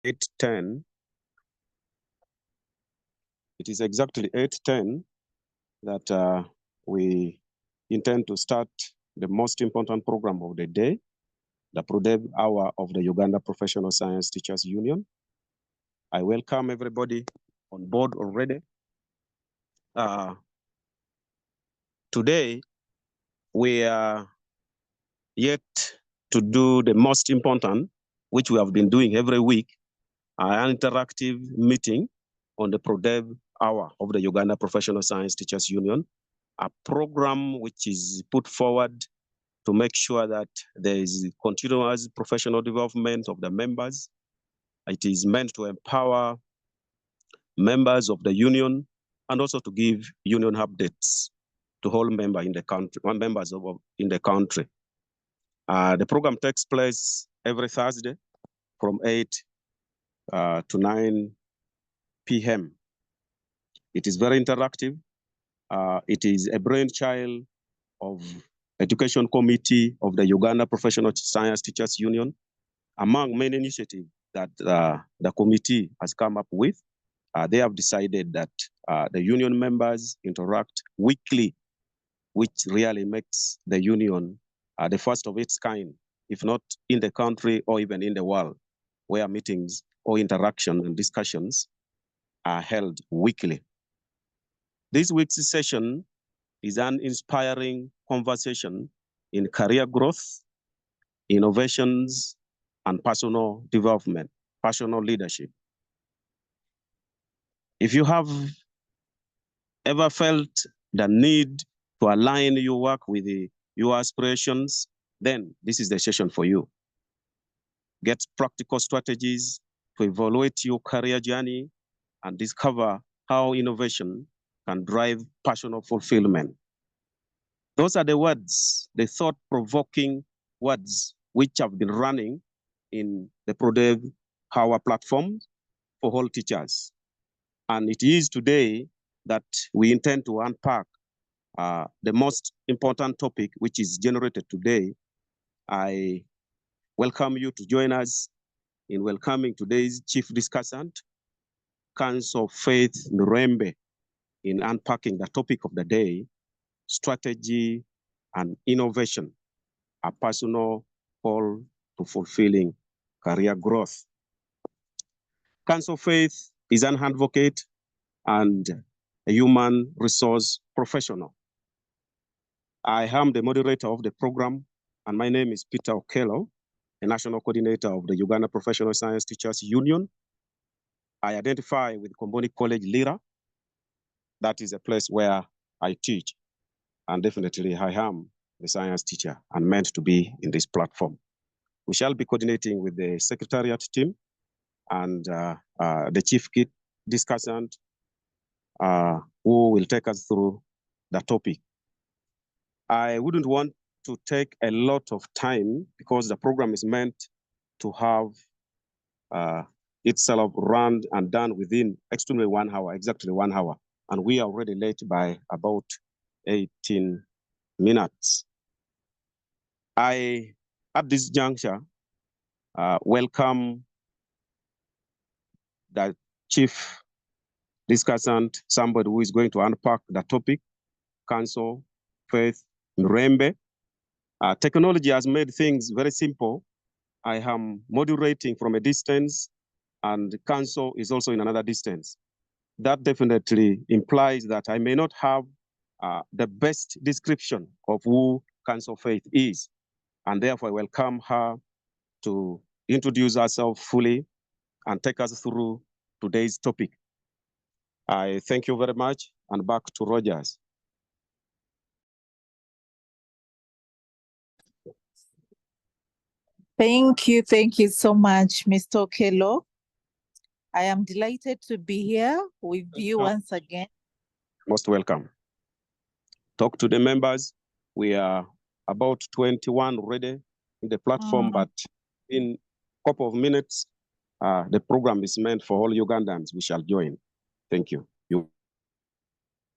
8:10. It is exactly 8:10 that we intend to start the most important program of the day, the ProDev Hour of the Uganda Professional Science Teachers Union. I welcome everybody on board already. Today, we are yet to do the most important, which we have been doing every week, an interactive meeting on the ProDev Hour of the Uganda Professional Science Teachers Union, a program which is put forward to make sure that there is continuous professional development of the members. It is meant to empower members of the union and also to give union updates to all members in the country, in the country. The program takes place every Thursday from 8 to 9 p.m. It is very interactive. It is a brainchild of Education Committee of the Uganda Professional Science Teachers Union. Among many initiatives that the committee has come up with, they have decided that the union members interact weekly, which really makes the union the first of its kind, if not in the country or even in the world, where meetings or interaction and discussions are held weekly. This week's session is an inspiring conversation in career growth, innovations, and personal development, personal leadership. If you have ever felt the need to align your work with your aspirations, then this is the session for you. Get practical strategies to evaluate your career journey and discover how innovation can drive personal fulfillment. Those are the words, the thought-provoking words which have been running in the ProDev Hour platform for all teachers. And it is today that we intend to unpack the most important topic which is generated today. I welcome you to join us in welcoming today's chief discussant, Council Faith Nurembe, in unpacking the topic of the day, strategy and innovation, a personal call to fulfilling career growth. Council Faith is an advocate and a human resource professional. I am the moderator of the program, and my name is Peter Okello, the national coordinator of the Uganda Professional Science Teachers Union. I identify with Komboni College Lira. That is a place where I teach, and definitely I am the science teacher and meant to be in this platform. We shall be coordinating with the secretariat team and the chief discussant who will take us through the topic. I wouldn't want to take a lot of time because the program is meant to have itself run and done within extremely 1 hour, exactly 1 hour. And we are already late by about 18 minutes. I, at this juncture, welcome the chief discussant, somebody who is going to unpack the topic, Council Faith Nurembe. Technology has made things very simple. I am moderating from a distance, and the council is also in another distance. That definitely implies that I may not have the best description of who Council Faith is, and therefore I welcome her to introduce herself fully and take us through today's topic. I thank you very much, and back to Rogers. Thank you so much, Mr. Okello. I am delighted to be here with you once again. Most welcome. Talk to the members. We are about 21 already in the platform, but in a couple of minutes, the program is meant for all Ugandans. We shall join. Thank you.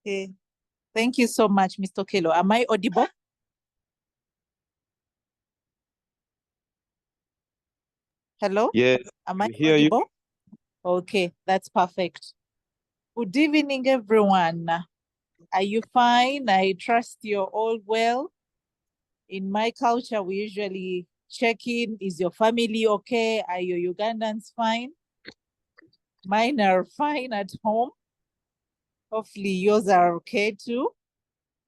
Okay. Thank you so much, Mr. Okello. Am I audible? Hello? Yes. Am I hear audible? Okay, that's perfect. Good evening, everyone. Are you fine? I trust you're all well. In my culture, we usually check in. Is your family okay? Are your Ugandans fine? Mine are fine at home. Hopefully yours are okay too.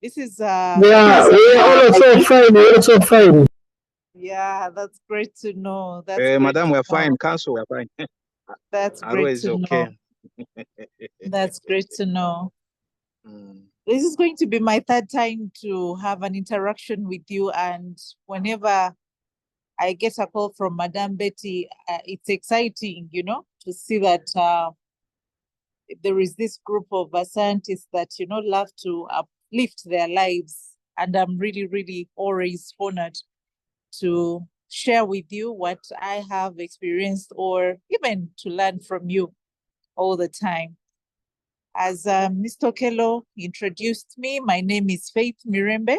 This is Yeah, we are also fine. We're also fine. yeah, that's great to know. That's great Madam, to we're know. fine. Council, we're fine. That's Aro great is to okay. know. That's great to know. Mm. This is going to be my third time to have an interaction with you, and whenever I get a call from Madame Betty, it's exciting, you know, to see that there is this group of scientists that, you know, love to uplift their lives. And I'm really, really always honored to share with you what I have experienced or even to learn from you all the time. As Mr. Kello introduced me, my name is Faith Mirembe.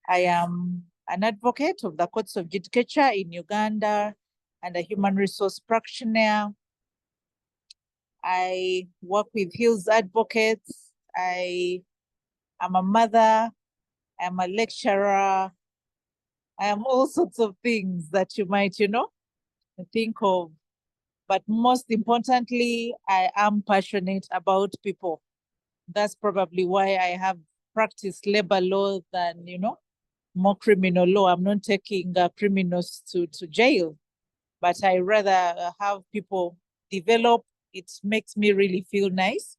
I am an advocate of the courts of judicature in Uganda and a human resource practitioner. I work with Hills Advocates. I am a mother. I am a lecturer. I am all sorts of things that you might, you know, think of. But most importantly, I am passionate about people. That's probably why I have practiced labor law than, you know, more criminal law. I'm not taking criminals to jail, but I rather have people develop. It makes me really feel nice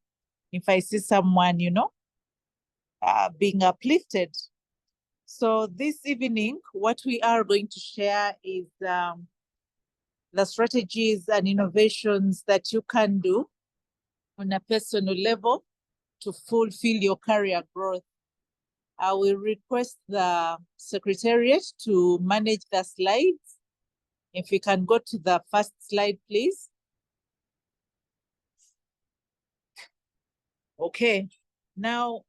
if I see someone, you know, being uplifted. So this evening, what we are going to share is the strategies and innovations that you can do on a personal level to fulfill your career growth. I will request the secretariat to manage the slides. If we can go to the first slide, please. Okay. Now,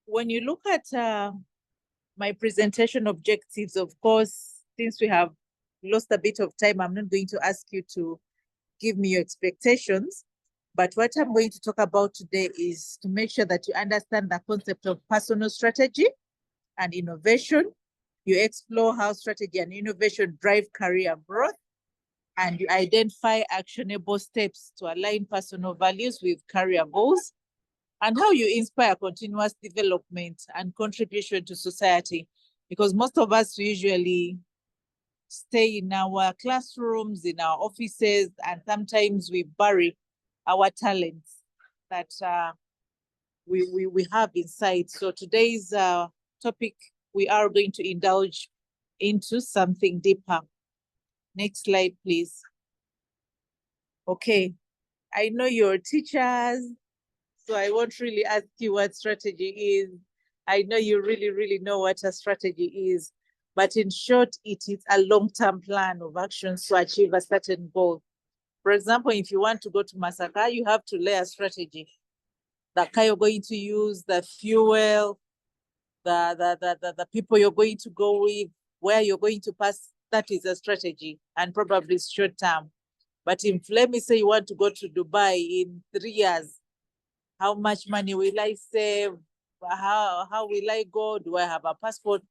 when you look at my presentation objectives, of course, since we have lost a bit of time, I'm not going to ask you to give me your expectations. But what I'm going to talk about today is to make sure that you understand the concept of personal strategy and innovation. You explore how strategy and innovation drive career growth, and you identify actionable steps to align personal values with career goals, and how you inspire continuous development and contribution to society. Because most of us usually stay in our classrooms, in our offices, and sometimes we bury our talents that we have inside. So today's topic, we are going to indulge into something deeper. Next slide, please. Okay, I know you're teachers, so I won't really ask you what strategy is. I know you really, really know what a strategy is. But in short, it is a long-term plan of actions to achieve a certain goal. For example, if you want to go to Masaka, you have to lay a strategy. The car you're going to use, the fuel, the people you're going to go with, where you're going to pass, that is a strategy, and probably short term. But if, let me say, you want to go to Dubai in 3 years, how much money will I save? How will I go? Do I have a passport?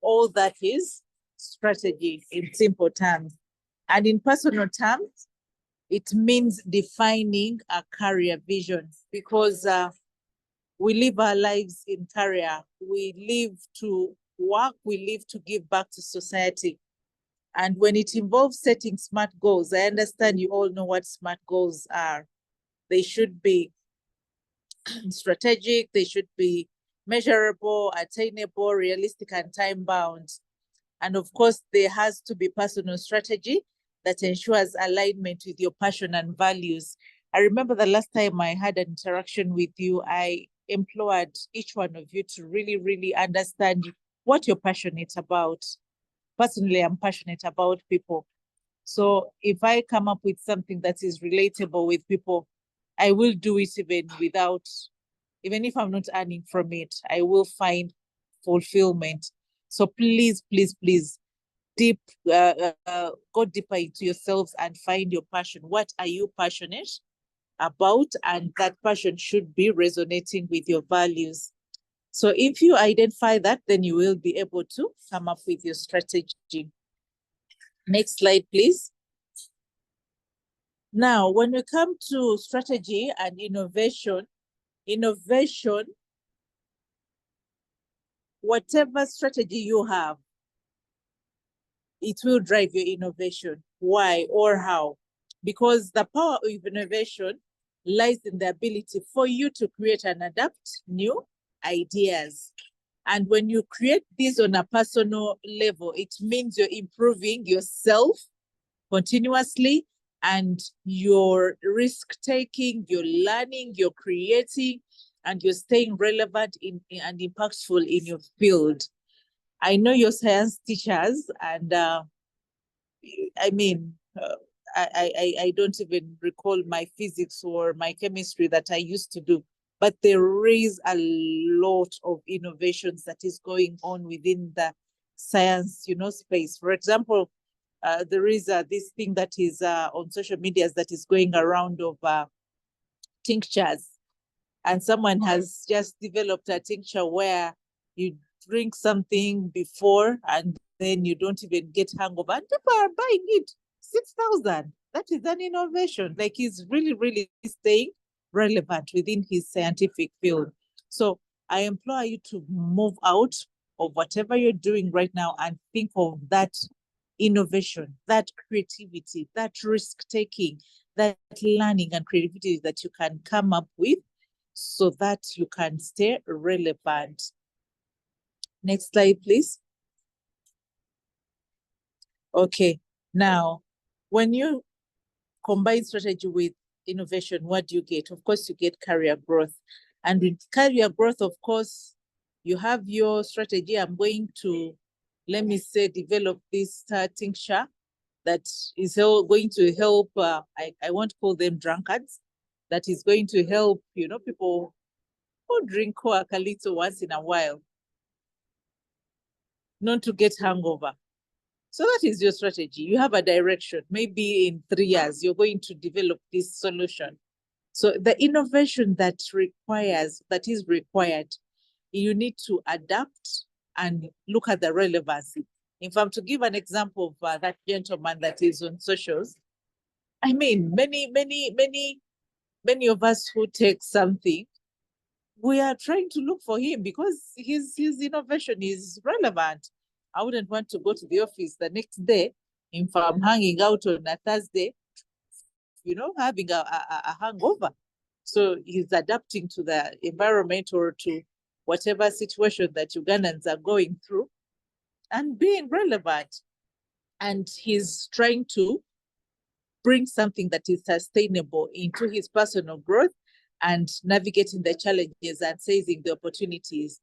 All that is strategy in simple terms. And in personal terms, it means defining a career vision, because we live our lives in career. We live to work, we live to give back to society. And when it involves setting smart goals, I understand you all know what smart goals are. They should be strategic, they should be measurable, attainable, realistic, and time bound. And of course, there has to be personal strategy that ensures alignment with your passion and values. I remember the last time I had an interaction with you, I implored each one of you to really, really understand what you're passionate about. Personally, I'm passionate about people. So if I come up with something that is relatable with people, I will do it even if I'm not earning from it, I will find fulfillment. So please, please, please, go deeper into yourselves and find your passion. What are you passionate about, and that passion should be resonating with your values. So if you identify that, then you will be able to come up with your strategy. Next slide, please. Now, when we come to strategy and innovation, whatever strategy you have, it will drive your innovation. Why or how? Because the power of innovation lies in the ability for you to create and adapt new ideas. And when you create this on a personal level, it means you're improving yourself continuously, and your risk taking, you're learning, you're creating, and you're staying relevant and impactful in your field. I know your science teachers, and I mean, I don't even recall my physics or my chemistry that I used to do, but there is a lot of innovations that is going on within the science, space. For example, there is this thing that is on social media that is going around of tinctures, and someone has just developed a tincture where you drink something before and then you don't even get hangover, and people are buying it. 6,000. That is an innovation. Like, he's really, really staying relevant within his scientific field. So I implore you to move out of whatever you're doing right now and think of that innovation, that creativity, that risk taking, that learning and creativity that you can come up with so that you can stay relevant. Next slide, please. Okay, now, when you combine strategy with innovation, what do you get? Of course, you get career growth. And with career growth, of course, you have your strategy. I'm going to, let me say, develop this tincture that is going to help, I won't call them drunkards, that is going to help, people who drink coke a little once in a while, not to get hangover. So that is your strategy. You have a direction. Maybe in 3 years, you're going to develop this solution. So the innovation that is required, you need to adapt and look at the relevancy. If I'm to give an example of that gentleman that is on socials, I mean, many of us who take something, we are trying to look for him because his innovation is relevant. I wouldn't want to go to the office the next day if I'm hanging out on a Thursday, having a hangover. So he's adapting to the environment or to whatever situation that Ugandans are going through and being relevant. And he's trying to bring something that is sustainable into his personal growth and navigating the challenges and seizing the opportunities.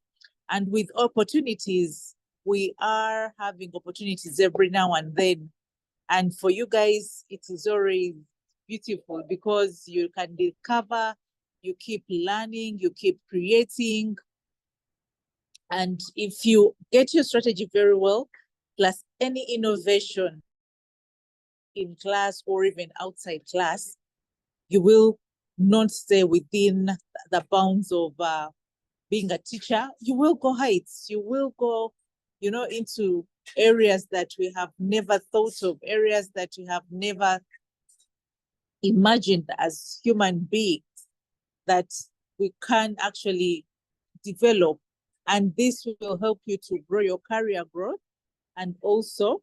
And with opportunities, we are having opportunities every now and then. And for you guys, it is always beautiful because you can discover, you keep learning, you keep creating. And if you get your strategy very well, plus any innovation in class or even outside class, you will not stay within the bounds of being a teacher. You will go heights. You will go, into areas that we have never thought of, areas that we have never imagined as human beings that we can actually develop. And this will help you to grow your career growth and also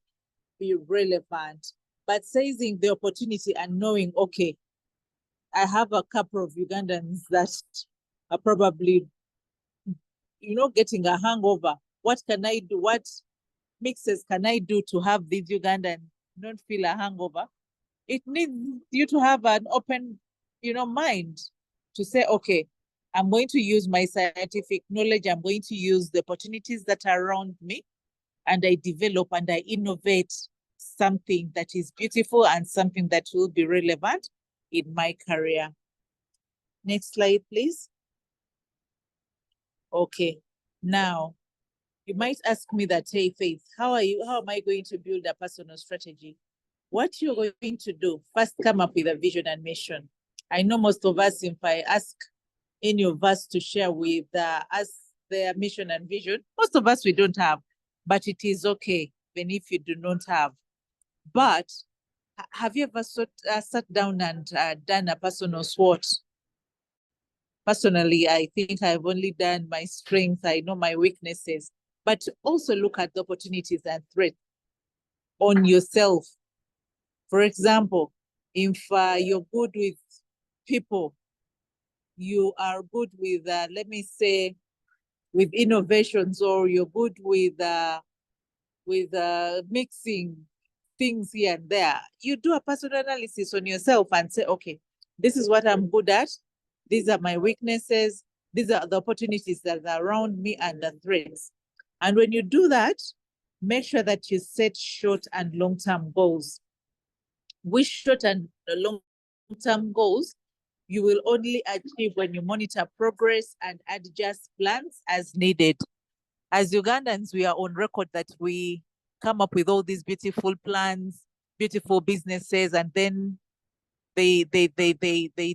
be relevant. But seizing the opportunity and knowing, okay, I have a couple of Ugandans that are probably, getting a hangover. What can I do? What mixes can I do to have these Ugandans not feel a hangover? It needs you to have an open, mind to say, okay, I'm going to use my scientific knowledge. I'm going to use the opportunities that are around me, and I develop and I innovate something that is beautiful and something that will be relevant in my career. Next slide, please. Okay, now you might ask me that, hey, Faith, how am I going to build a personal strategy? What you're going to do, first come up with a vision and mission. I know most of us, if I ask any of us to share with us their mission and vision, most of us we don't have, but it is okay even if you do not have. But have you ever sat down and done a personal SWOT? Personally, I think I've only done my strengths. I know my weaknesses, but also look at the opportunities and threats on yourself. For example, if you're good with people, you are good with, let me say, with innovations, or you're good with mixing things here and there, you do a personal analysis on yourself and say, okay, this is what I'm good at. These are my weaknesses. These are the opportunities that are around me and the threats. And when you do that, make sure that you set short and long-term goals. With short and long-term goals, you will only achieve when you monitor progress and adjust plans as needed. As Ugandans, we are on record that we come up with all these beautiful plans, beautiful businesses, and then they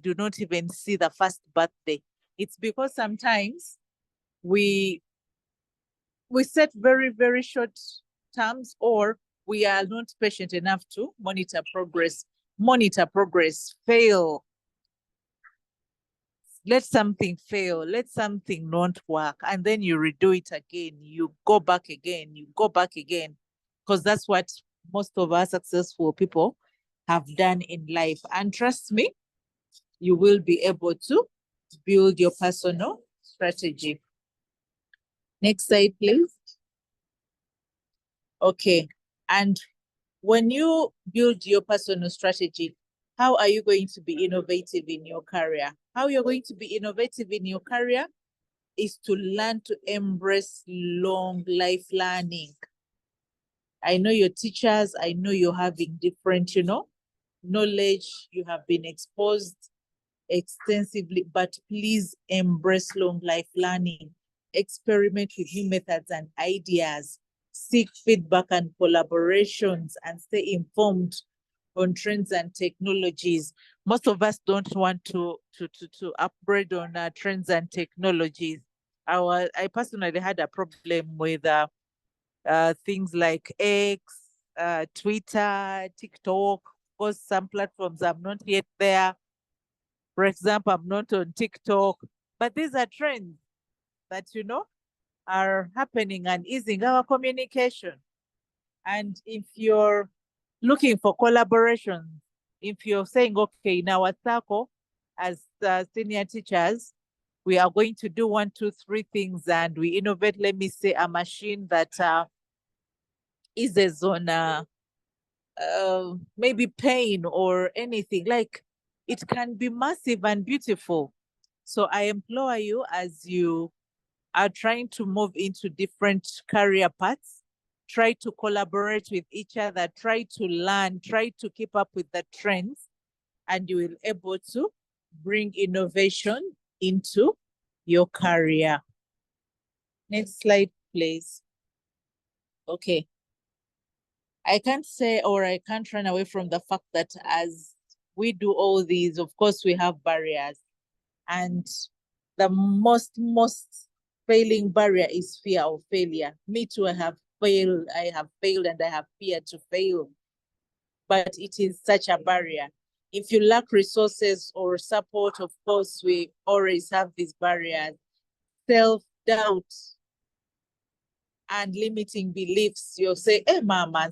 do not even see the first birthday. It's because sometimes we set very, very short terms, or we are not patient enough to monitor progress. Fail. Let something fail, let something not work, and then you redo it again. You go back again, because that's what most of our successful people have done in life. And trust me, you will be able to build your personal strategy. Next slide, please. Okay. And when you build your personal strategy, how are you going to be innovative in your career? How you're going to be innovative in your career is to learn to embrace long life learning. I know your teachers, I know you're having different, knowledge, you have been exposed extensively, but please embrace long life learning. Experiment with new methods and ideas. Seek feedback and collaborations, and stay informed on trends and technologies. Most of us don't want to upgrade on trends and technologies. I personally had a problem with things like X, Twitter, TikTok, because some platforms I'm not yet there. For example, I'm not on TikTok, but these are trends that, are happening and easing our communication. And if you're looking for collaboration, if you're saying, okay, in our circle, as senior teachers, we are going to do 1, 2, 3 things, and we innovate, let me say, a machine that eases on maybe pain or anything. Like, it can be massive and beautiful. So I implore you, as you are trying to move into different career paths, try to collaborate with each other, try to learn, try to keep up with the trends, and you will able to bring innovation into your career. Next slide, please. Okay. I can't say, or I can't run away from the fact that as we do all these, of course, we have barriers. And the most failing barrier is fear of failure. Me too, I have failed, and I have fear to fail. But it is such a barrier. If you lack resources or support, of course, we always have these barriers. Self-doubt and limiting beliefs. You'll say, hey, mama,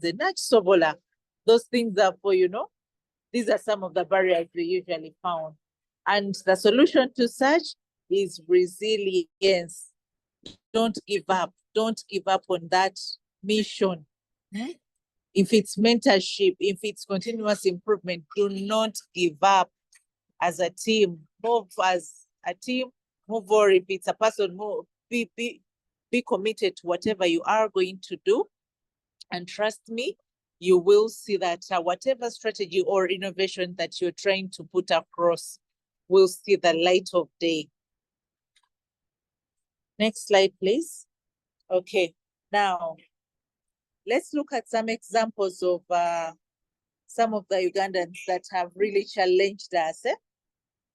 those things are for, these are some of the barriers we usually found. And the solution to such is resilience. Don't give up. Don't give up on that mission. If it's mentorship, if it's continuous improvement, do not give up. As a team, move as a team, move, or if it's a person, move, be committed to whatever you are going to do. And trust me, you will see that whatever strategy or innovation that you're trying to put across will see the light of day. Next slide, please. Okay, now let's look at some examples of some of the Ugandans that have really challenged us.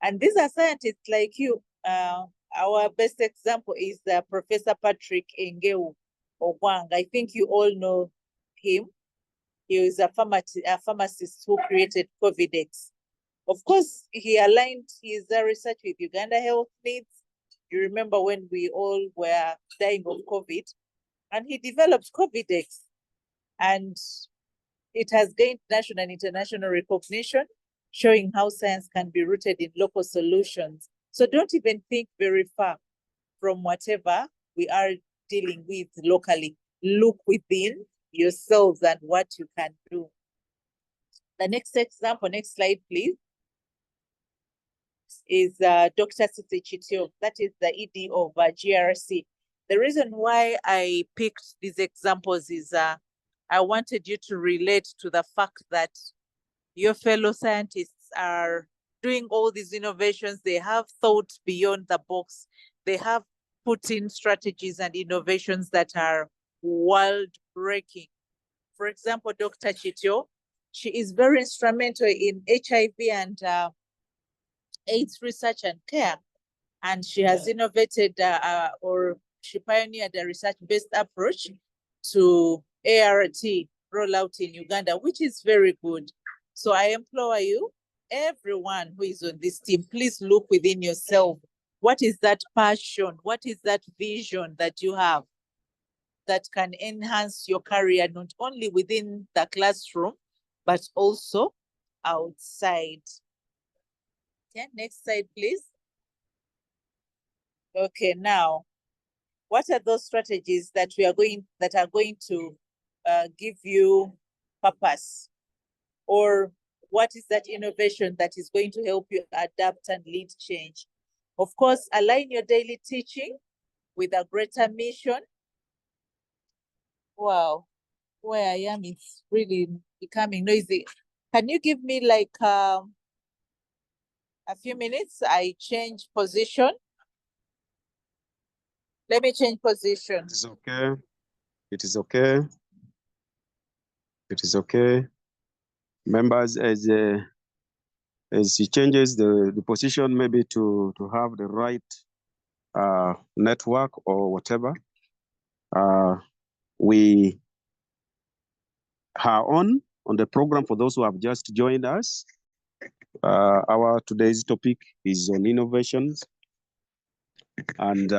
And these are scientists like you. Our best example is Professor Patrick Engeu Ogwang. I think you all know him. He is a pharmacist who created Covidex. Of course, he aligned his research with Uganda health needs. You remember when we all were dying of COVID, and he developed Covidex, and it has gained national and international recognition, showing how science can be rooted in local solutions. So don't even think very far from whatever we are dealing with locally. Look within yourselves and what you can do. The next example, next slide, please, is Dr. Sisi Chitio. That is the ED of GRC. The reason why I picked these examples is I wanted you to relate to the fact that your fellow scientists are doing all these innovations. They have thought beyond the box. They have put in strategies and innovations that are world-breaking. For example, Dr. Chitio, she is very instrumental in HIV and AIDS research and care. And she has innovated or she pioneered a research-based approach to ART rollout in Uganda, which is very good. So I implore you, everyone who is on this team, please look within yourself. What is that passion? What is that vision that you have that can enhance your career, not only within the classroom, but also outside? Yeah, next slide, please. Okay, now, what are those strategies that are going to give you purpose? Or what is that innovation that is going to help you adapt and lead change? Of course, align your daily teaching with a greater mission. Wow, where I am, it's really becoming noisy. Can you give me like a few minutes? I change position. Let me change position. It is okay. It is okay. It is okay. Members, as he changes the position, maybe to have the right network or whatever, we are on the program. For those who have just joined us, our today's topic is on innovations and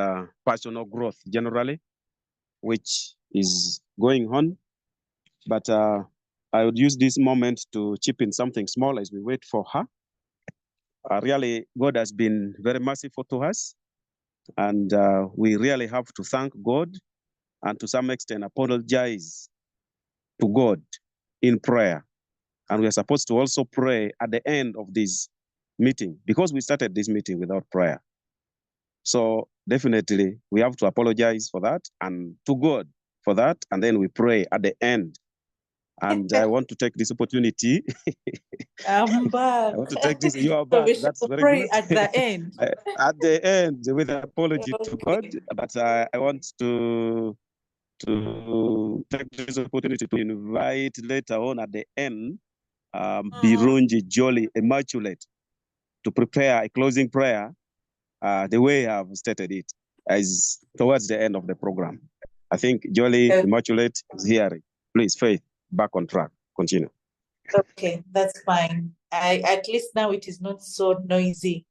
personal growth generally, which is going on. But I would use this moment to chip in something small as we wait for her. Really, God has been very merciful to us, and we really have to thank God and to some extent apologize to God in prayer. And we are supposed to also pray at the end of this meeting because we started this meeting without prayer. So definitely we have to apologize for that and to God for that. And then we pray at the end. And I want to take this opportunity. I'm back. I want to take this. You are So back. we should That's very pray good. at the end. At the end, with an apology to God, Okay. but I want to take this opportunity to invite later on at the end, Birunji Jolly Immaculate, to prepare a closing prayer the way I've stated it, as towards the end of the program. I think Jolly Immaculate is here. Please, Faith, back on track. Continue. Okay, that's fine. At least now it is not so noisy.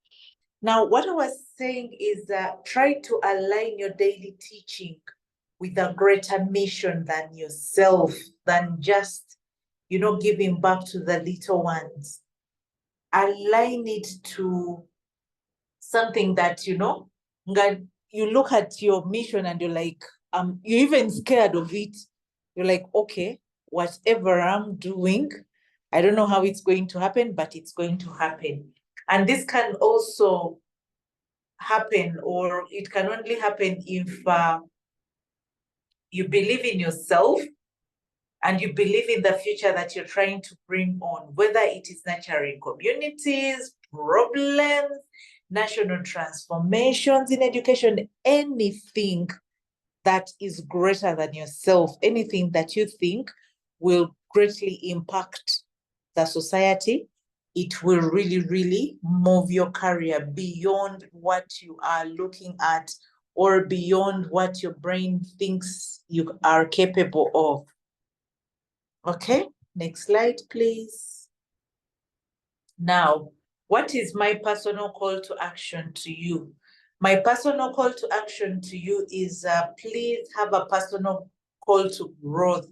Now, what I was saying is that try to align your daily teaching with a greater mission than yourself, than just, giving back to the little ones. Align it to something that, you look at your mission and you're like, you're even scared of it. You're like, okay, whatever I'm doing, I don't know how it's going to happen, but it's going to happen. And this can also happen, or it can only happen if you believe in yourself and you believe in the future that you're trying to bring on, whether it is nurturing communities, problems, national transformations in education, anything that is greater than yourself, anything that you think will greatly impact the society, it will really, really move your career beyond what you are looking at or beyond what your brain thinks you are capable of. Okay, next slide, please. Now, what is my personal call to action to you? My personal call to action to you is please have a personal call to growth.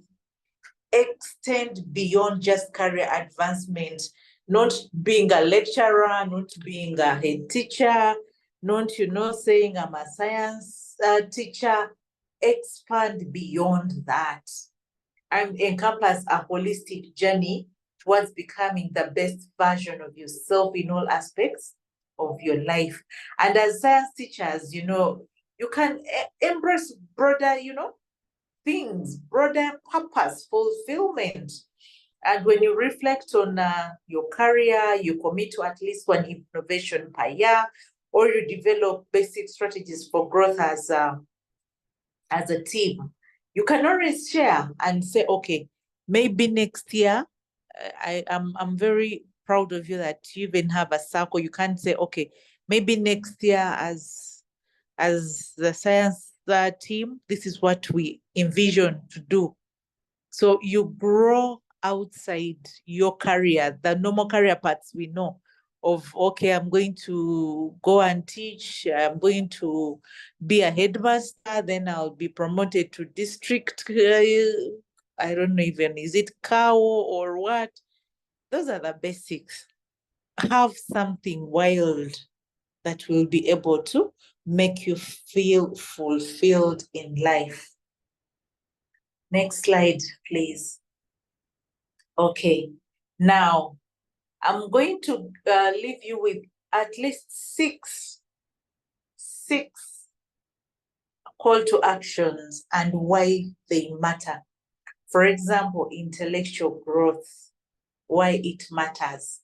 Extend beyond just career advancement, not being a lecturer, not being a head teacher, not, saying I'm a science teacher. Expand beyond that and encompass a holistic journey towards becoming the best version of yourself in all aspects of your life. And as science teachers, you can embrace broader, things, broader purpose, fulfillment. And when you reflect on your career, you commit to at least one innovation per year, or you develop basic strategies for growth as a team. You can always share and say, okay, maybe next year, I'm very proud of you that you even have a circle. You can say, okay, maybe next year as the science team, this is what we envision to do. So you grow outside your career, the normal career paths we know of, okay, I'm going to go and teach, I'm going to be a headmaster, then I'll be promoted to district, I don't know even, is it cow or what? Those are the basics. Have something wild that will be able to make you feel fulfilled in life. Next slide, please. Okay, now I'm going to leave you with at least six call to actions and why they matter. For example, intellectual growth, why it matters.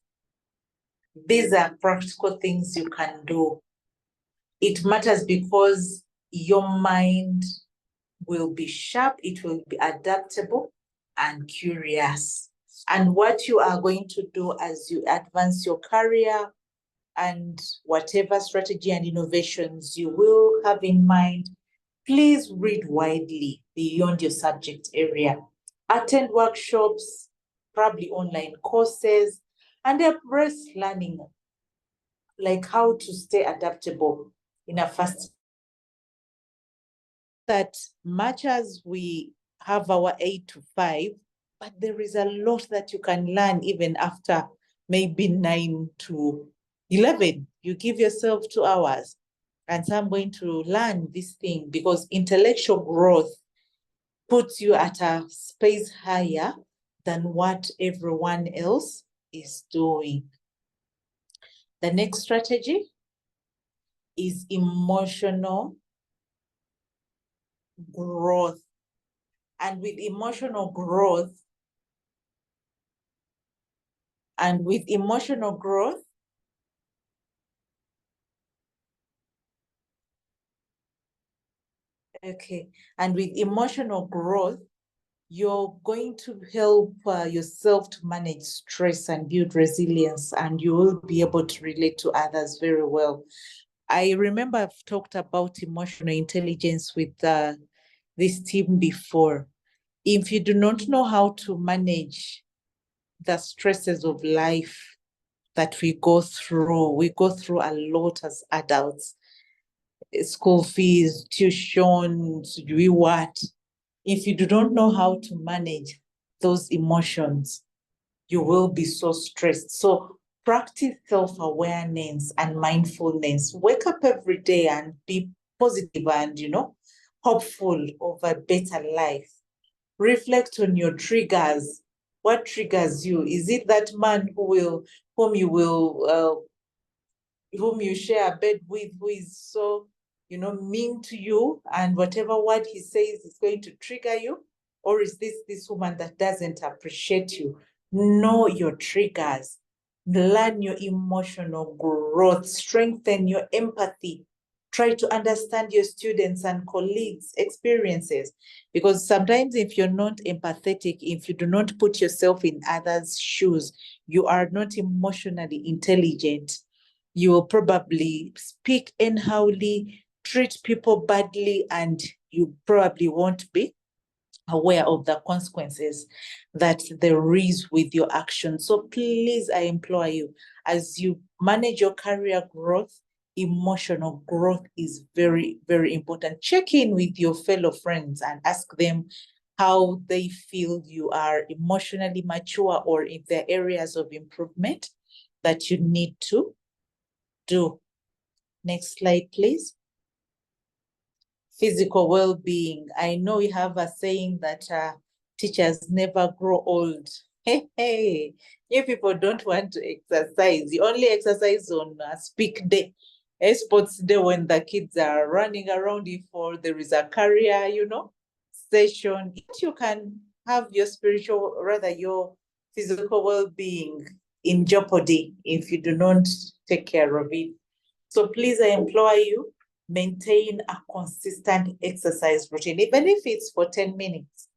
These are practical things you can do. It matters because your mind will be sharp, it will be adaptable and curious. And what you are going to do as you advance your career and whatever strategy and innovations you will have in mind, please read widely beyond your subject area. Attend workshops, probably online courses, and embrace learning, like how to stay adaptable in a fast. That much as we have our 8 to 5, but there is a lot that you can learn even after maybe 9 to 11. You give yourself 2 hours and so I'm going to learn this thing, because intellectual growth puts you at a space higher than what everyone else is doing. The next strategy is emotional growth. And with emotional growth, you're going to help yourself to manage stress and build resilience, and you will be able to relate to others very well. I remember I've talked about emotional intelligence with this team before. If you do not know how to manage the stresses of life that we go through a lot as adults, school fees, tuitions, what? If you do not know how to manage those emotions, you will be so stressed. So practice self-awareness and mindfulness. Wake up every day and be positive and, hopeful of a better life. Reflect on your triggers. What triggers you? Is it that man whom you share a bed with, who is so, mean to you, and whatever word he says is going to trigger you? Or is this woman that doesn't appreciate you? Know your triggers. Learn your emotional growth. Strengthen your empathy. Try to understand your students and colleagues' experiences. Because sometimes if you're not empathetic, if you do not put yourself in others' shoes, you are not emotionally intelligent. You will probably speak anyhowly, treat people badly, and you probably won't be aware of the consequences that there is with your action. So please, I implore you, as you manage your career growth, emotional growth is very, very important. Check in with your fellow friends and ask them how they feel you are emotionally mature, or if there are areas of improvement that you need to do. Next slide, please. Physical well-being. I know we have a saying that teachers never grow old. Hey, you people don't want to exercise. You only exercise on speak day, sports day, when the kids are running around. If there is a career, session, you can have your spiritual, rather your physical well-being in jeopardy if you do not take care of it. So please, I implore you, maintain a consistent exercise routine, even if it's for 10 minutes.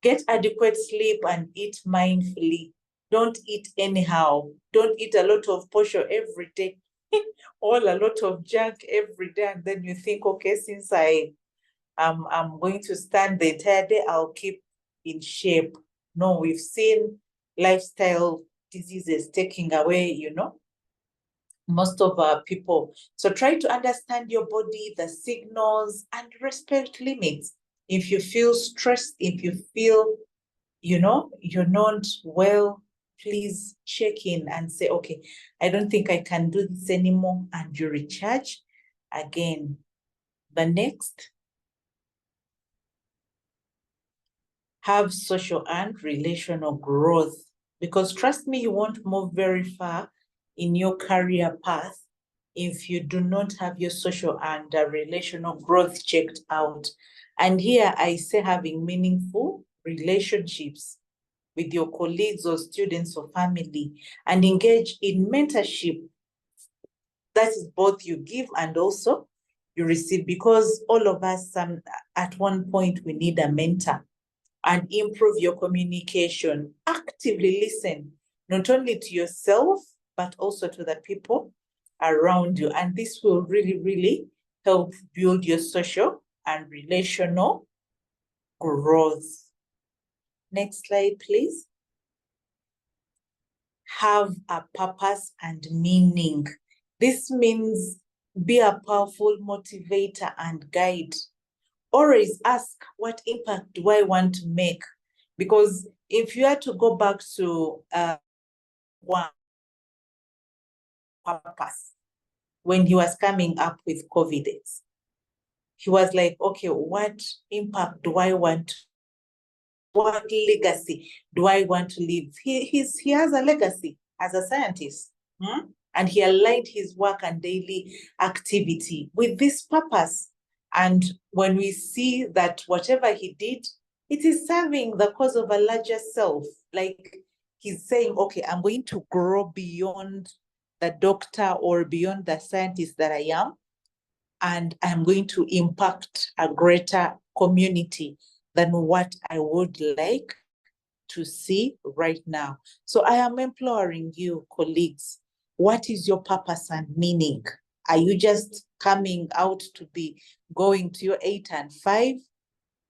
Get adequate sleep and eat mindfully. Don't eat anyhow. Don't eat a lot of portion every day, or a lot of junk every day. And then you think, okay, since I'm going to stand the entire day, I'll keep in shape. No, we've seen lifestyle diseases taking away, most of our people. So try to understand your body, the signals, and respect limits. If you feel stressed, if you feel, you're not well, please check in and say, okay, I don't think I can do this anymore, and you recharge again. The next, have social and relational growth, because trust me, you won't move very far in your career path if you do not have your social and relational growth checked out. And here I say having meaningful relationships with your colleagues or students or family, and engage in mentorship. That is both you give and also you receive, because all of us, at one point, we need a mentor. And improve your communication. Actively listen, not only to yourself, but also to the people around you. And this will really, really help build your social and relational growth. Next slide, please. Have a purpose and meaning. This means be a powerful motivator and guide. Always ask, what impact do I want to make? Because if you had to go back to one purpose, when he was coming up with COVID, he was like, okay, what impact do I want? What legacy do I want to leave? He has a legacy as a scientist. And he aligned his work and daily activity with this purpose. And when we see that whatever he did, it is serving the cause of a larger self. Like he's saying, okay, I'm going to grow beyond the doctor or beyond the scientist that I am, and I'm going to impact a greater community than what I would like to see right now. So I am imploring you, colleagues, what is your purpose and meaning? Are you just coming out to be going to your 8 and 5?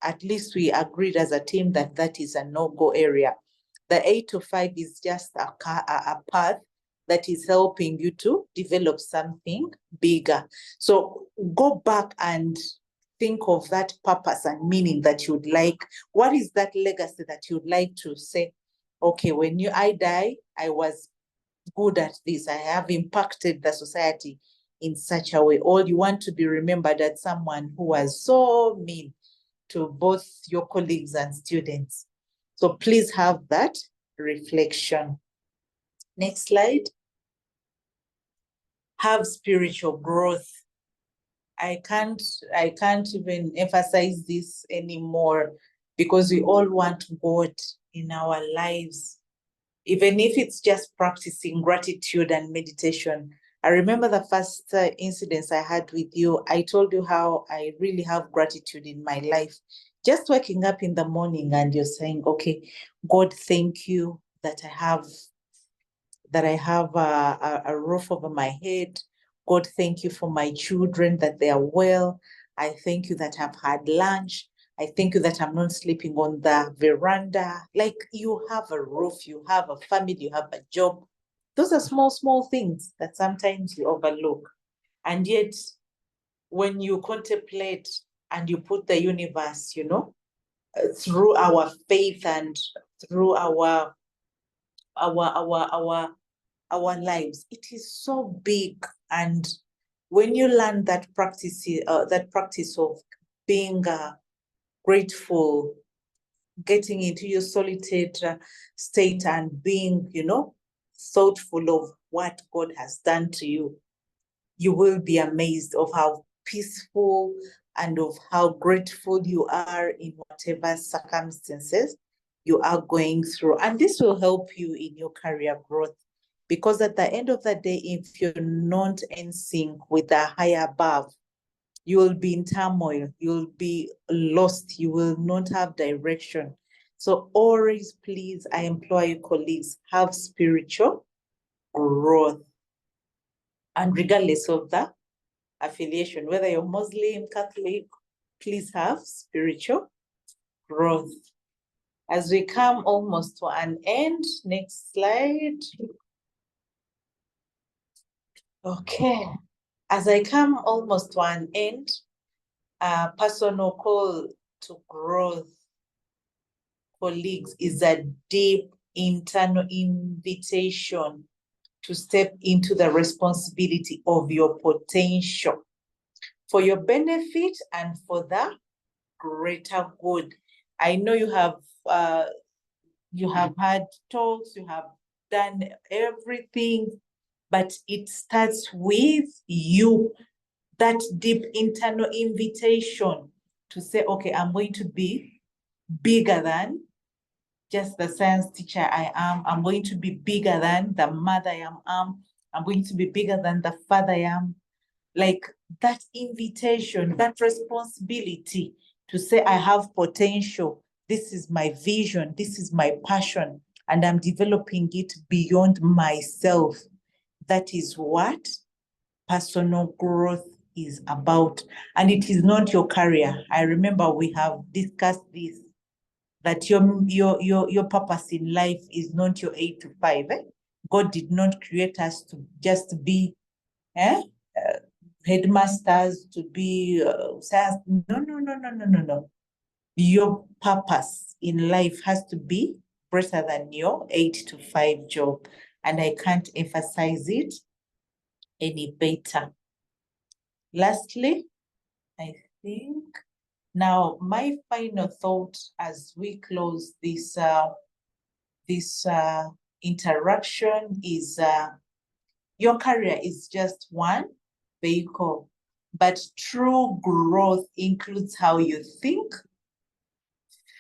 At least we agreed as a team that that is a no-go area. The 8 to 5 is just a path that is helping you to develop something bigger. So go back and think of that purpose and meaning that you'd like. What is that legacy that you'd like to say, okay, when I die, I was good at this. I have impacted the society in such a way. Or you want to be remembered as someone who was so mean to both your colleagues and students. So please have that reflection. Next slide. Have spiritual growth. I can't even emphasize this anymore, because we all want God in our lives, even if it's just practicing gratitude and meditation. I remember the first incidents I had with you. I told you how I really have gratitude in my life. Just waking up in the morning and you're saying, okay, God, thank you that I have a roof over my head. God, thank you for my children, that they are well. I thank you that I've had lunch. I thank you that I'm not sleeping on the veranda. Like, you have a roof, you have a family, you have a job. Those are small, small things that sometimes you overlook. And yet, when you contemplate and you put the universe, through our faith and through our lives, it is so big. And when you learn that practice of being grateful, getting into your solitude state and being, thoughtful of what God has done to you, you will be amazed of how peaceful and of how grateful you are in whatever circumstances you are going through. And this will help you in your career growth, because at the end of the day, if you're not in sync with the higher above, you will be in turmoil, you'll be lost, you will not have direction. So always, please, I implore you, colleagues, have spiritual growth. And regardless of the affiliation, whether you're Muslim, Catholic, please have spiritual growth. As we come almost to an end, next slide. Okay. As I come almost to an end, personal call to growth, colleagues, is a deep internal invitation to step into the responsibility of your potential for your benefit and for the greater good. I know you have had talks, you have done everything, but it starts with you. That deep internal invitation to say, okay, I'm going to be bigger than just the science teacher I am. I'm going to be bigger than the mother I am. I'm going to be bigger than the father I am. Like, that invitation, that responsibility to say, I have potential. This is my vision. This is my passion. And I'm developing it beyond myself. That is what personal growth is about. And it is not your career. I remember we have discussed this, that your purpose in life is not your 8 to 5. God did not create us to just be headmasters, to be science. No. Your purpose in life has to be greater than your 8 to 5 job. And I can't emphasize it any better. Lastly, I think now my final thought as we close this interaction is your career is just one vehicle, but true growth includes how you think,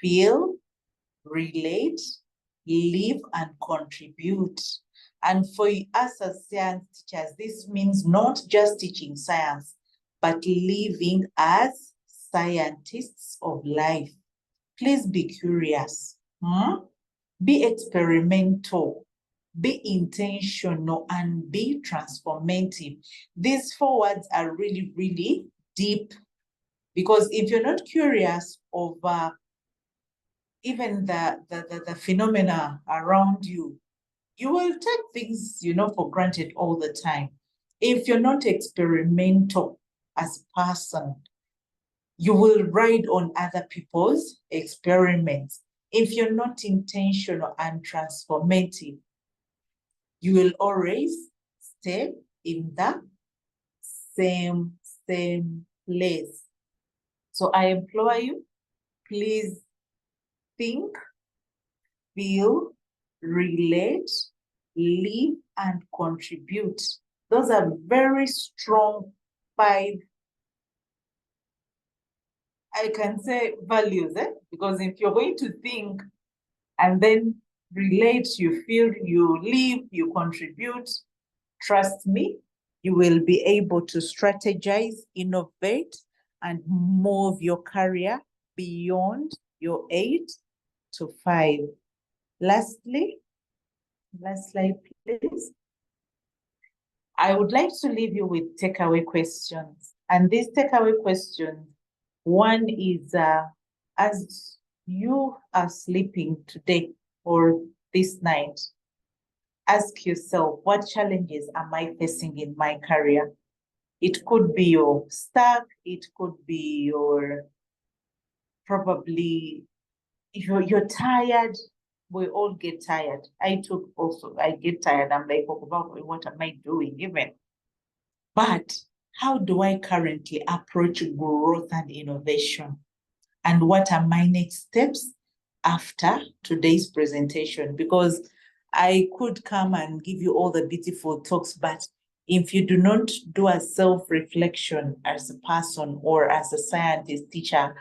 feel, relate, live, and contribute. And for us as science teachers, this means not just teaching science, but living as scientists of life. Please be curious, be experimental, be intentional, and be transformative. These 4 words are really, really deep, because if you're not curious of even the phenomena around you, you will take things, for granted all the time. If you're not experimental as a person, you will ride on other people's experiments. If you're not intentional and transformative, you will always stay in the same place. So I implore you, please think, feel, relate, live, and contribute. Those are very strong 5, I can say, values, because if you're going to think and then relate, you feel, you live, you contribute, trust me, you will be able to strategize, innovate, and move your career beyond your 8 to 5. Lastly, Last slide, please. I would like to leave you with takeaway questions. And these takeaway questions, one is, as you are sleeping today or this night, ask yourself, what challenges am I facing in my career? It could be you're stuck, it could be you're probably, you're tired. We all get tired. I get tired. I'm like, oh, what am I doing even? But how do I currently approach growth and innovation? And what are my next steps after today's presentation? Because I could come and give you all the beautiful talks, but if you do not do a self-reflection as a person or as a scientist, teacher,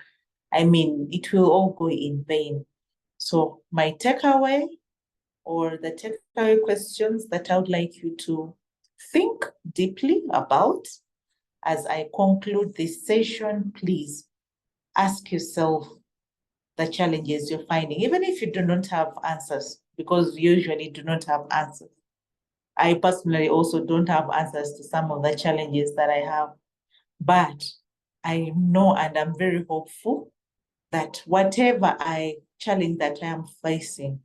I mean, it will all go in vain. So my takeaway or the takeaway questions that I would like you to think deeply about as I conclude this session, please ask yourself the challenges you're finding, even if you do not have answers, because you usually do not have answers. I personally also don't have answers to some of the challenges that I have, but I know and I'm very hopeful that whatever challenge that I am facing,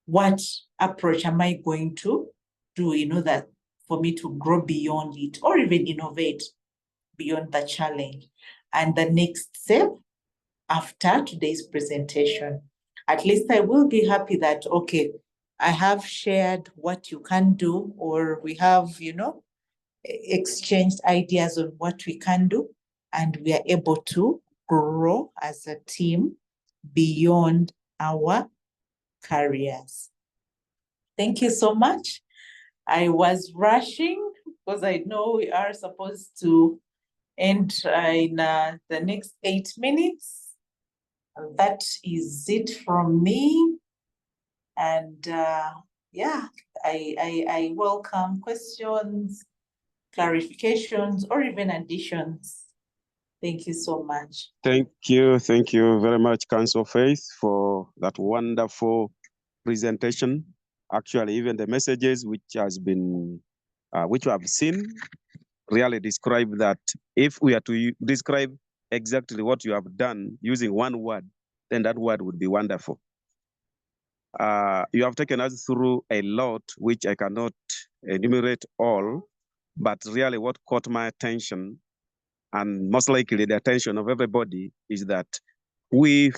what approach am I going to do in order for me to grow beyond it or even innovate beyond the challenge? And the next step after today's presentation, at least I will be happy that, okay, I have shared what you can do, or we have, exchanged ideas on what we can do, and we are able to grow as a team beyond our careers. Thank you so much. I was rushing because I know we are supposed to end in the next 8 minutes. That is it from me. And yeah, I welcome questions, clarifications, or even additions. Thank you so much. Thank you very much, Council Faith, for that wonderful presentation. Actually, even the messages which has been, which we have seen, really describe that. If we are to describe exactly what you have done using one word, then that word would be wonderful. You have taken us through a lot, which I cannot enumerate all, but really what caught my attention, and most likely the attention of everybody, is that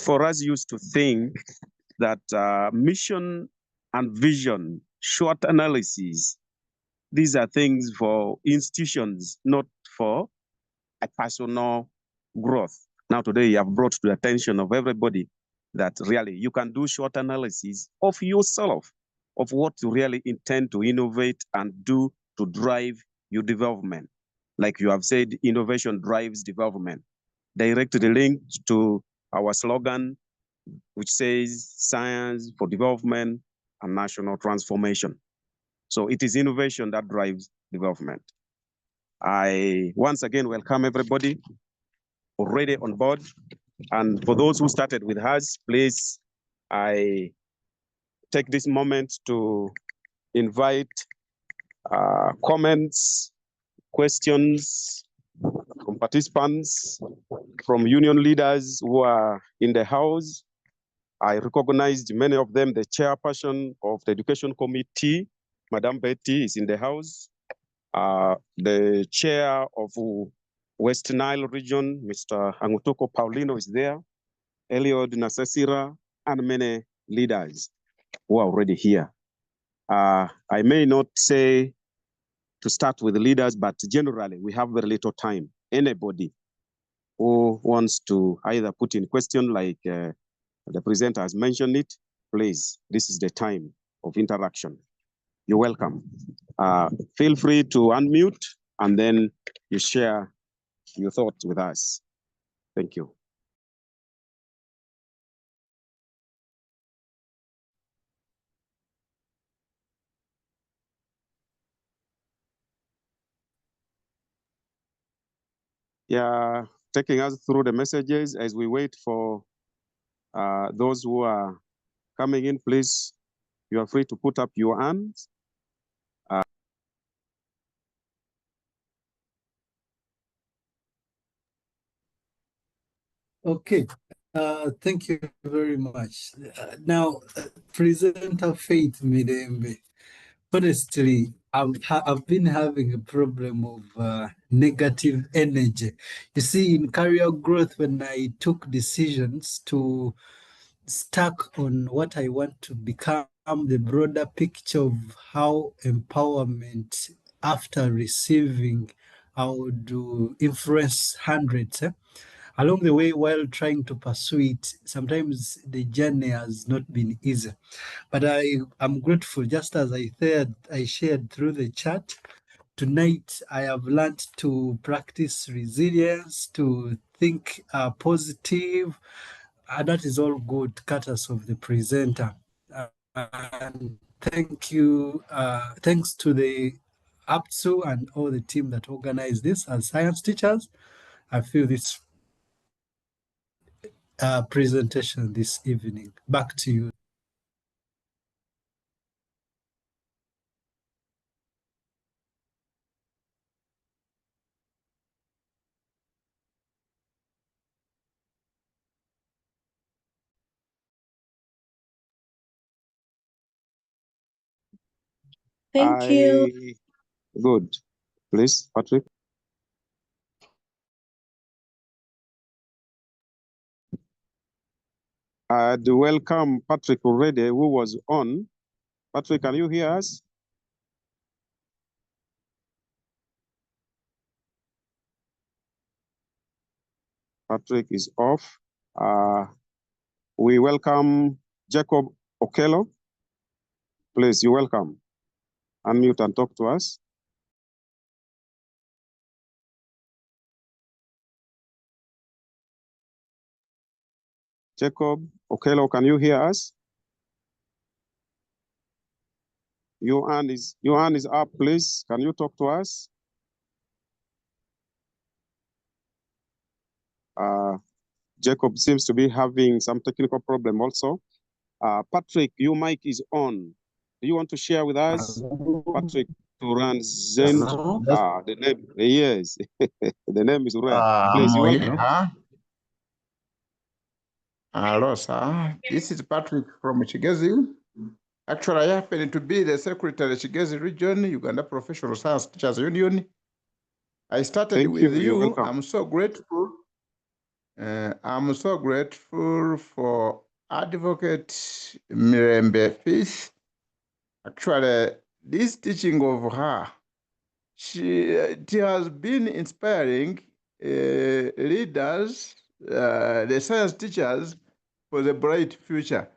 for us used to think that mission and vision, short analysis, these are things for institutions, not for a personal growth. Now today you have brought to the attention of everybody that really you can do short analysis of yourself, of what you really intend to innovate and do to drive your development. Like you have said, innovation drives development. Directly linked to our slogan, which says science for development and national transformation. So it is innovation that drives development. I once again welcome everybody already on board. And for those who started with us, please, I take this moment to invite comments, questions from participants, from union leaders who are in the house. I recognized many of them. The chairperson of the education committee, Madam Betty, is in the house. The chair of West Nile region, Mr. Angutoko Paulino, is there. Eliod Nasasira, and many leaders who are already here. I may not say to start with the leaders, but generally we have very little time. Anybody who wants to either put in question, like the presenter has mentioned it, please, this is the time of interaction. You're welcome. Feel free to unmute and then you share your thoughts with us. Thank you. Yeah, taking us through the messages as we wait for those who are coming in, please You are free to put up your hands. Okay, thank you very much. Now, presenter Faith Midembe. Honestly, I've been having a problem of negative energy. You see, in career growth, when I took decisions to stuck on what I want to become, the broader picture of how empowerment after receiving, I would influence hundreds. Along the way, while trying to pursue it, sometimes the journey has not been easy. But I am grateful, just as I shared through the chat. Tonight, I have learned to practice resilience, to think positive, and that is all good, courtesy of the presenter. And thank you, thanks to the APSU and all the team that organized this as science teachers. I feel this presentation this evening. Back to you. Thank you. Good. Please, Patrick. I'd welcome Patrick already, who was on. Patrick, can you hear us? Patrick is off. We welcome Jacob Okello. Please, you're welcome. Unmute and talk to us. Jacob Okello, can you hear us? Your hand is up, please. Can you talk to us? Jacob seems to be having some technical problem also. Patrick, your mic is on. Do you want to share with us, Patrick, to run Zen? The name, yes, the name is red. Please, you welcome. Hello, sir. This is Patrick from Chigezi. Actually, I happen to be the secretary of Chigezi Region, Uganda Professional Science Teachers Union. I started with you. I'm so grateful. I'm so grateful for Advocate Mirembe Faith. Actually, this teaching of her, it has been inspiring leaders, the science teachers, for the bright future.